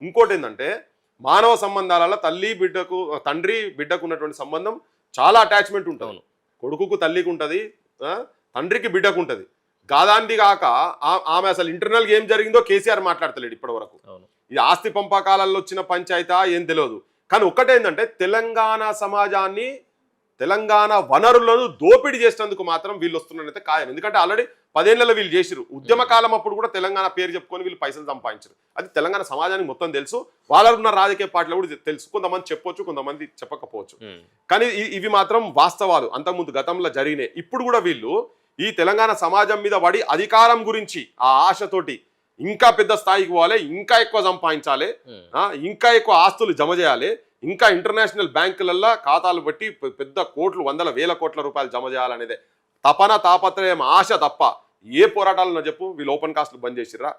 ఇంకోటి ఏంటంటే మానవ సంబంధాలలో తండ్రి బిడ్డకు ఉన్నటువంటి సంబంధం చాలా అటాచ్మెంట్ ఉంటుంది. కొడుకుకు తల్లికి ఉంటుంది, తండ్రికి బిడ్డకు ఉంటుంది. గాదాంది కాక ఆమె అసలు ఇంటర్నల్గా ఏం జరిగిందో కేసీఆర్ మాట్లాడతలేడు ఇప్పటి వరకు. ఇది ఆస్తి పంపకాలలో వచ్చిన పంచాయతా ఏం తెలియదు. కానీ ఒక్కటేంటంటే తెలంగాణ సమాజాన్ని, తెలంగాణ వనరులను దోపిడీ చేసినందుకు మాత్రం వీళ్ళు వస్తున్నారైతే ఖాయం. ఎందుకంటే ఆల్రెడీ 10 ఏళ్లలో వీళ్ళు చేసిరు. ఉద్యమ కాలం అప్పుడు కూడా తెలంగాణ పేరు చెప్పుకొని వీళ్ళు పైసలు సంపాదించారు. అది తెలంగాణ సమాజానికి మొత్తం తెలుసు. వాళ్ళలో ఉన్న రాజకీయ పార్టీలు కూడా తెలుసు. కొంతమంది చెప్పొచ్చు, కొంతమంది చెప్పకపోవచ్చు. కానీ ఇవి మాత్రం వాస్తవాలు. అంతకుముందు గతంలో జరిగినాయి. ఇప్పుడు కూడా వీళ్ళు ఈ తెలంగాణ సమాజం మీద పడి అధికారం గురించి ఆ ఆశతోటి ఇంకా పెద్ద స్థాయికి పోవాలి, ఇంకా ఎక్కువ సంపాదించాలి, ఇంకా ఎక్కువ ఆస్తులు జమ చేయాలి, ఇంకా ఇంటర్నేషనల్ బ్యాంకులలో ఖాతాలు బట్టి పెద్ద కోట్లు, వందల వేల కోట్ల రూపాయలు జమ చేయాలనేదే తపన, తాపత్రయం, ఆశ తప్ప ఏ పోరాటాలన్నా చెప్పు. వీళ్ళు ఓపెన్ కాస్ట్లు బంద్ చేసిర్రా?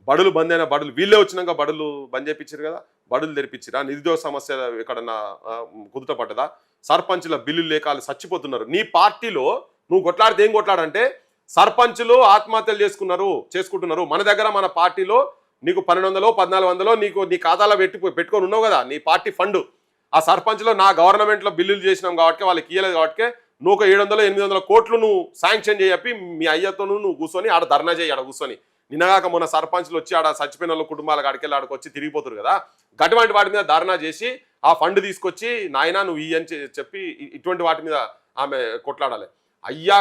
బడులు బంద్ అయిన బడులు వీళ్ళే వచ్చినాక బడులు బంద్ చేయించారు కదా, బడులు తెరిపించిరా? నిరుద్యోగ సమస్య ఎక్కడన్నా కుదుట పడ్డదా? సర్పంచుల బిల్లులు లేకాలు చచ్చిపోతున్నారు. నీ పార్టీలో నువ్వు కొట్లాడితే ఏం కొట్లాడంటే సర్పంచులు ఆత్మహత్యలు చేసుకుంటున్నారు. మన దగ్గర మన పార్టీలో నీకు 1200 1400 నీకు నీ ఖాతాలో పెట్టుకొని ఉన్నావు కదా, నీ పార్టీ ఫండ్. ఆ సర్పంచ్లో నా గవర్నమెంట్లో బిల్లులు చేసినాం కాబట్టి వాళ్ళకి ఇయ్యలేదు కాబట్టి నువ్వు ఒక 700 800 కోట్లు నువ్వు శాంక్షన్ చేయప్పి మీ అయ్యతో నువ్వు కూర్చొని ఆడ ధర్నా చేయి. ఆడ కూర్చొని నిన్నగాక మొన్న సర్పంచ్లు వచ్చి ఆడ చచ్చిపోయిన వాళ్ళ కుటుంబాలకు ఆడికెళ్ళి ఆడికి వచ్చి తిరిగిపోతారు కదా, అటువంటి వాటి మీద ధర్నా చేసి ఆ ఫండ్ తీసుకొచ్చి నాయనా నువ్వు అని చెప్పి ఇటువంటి వాటి మీద ఆమె కొట్లాడాలి. అయ్యా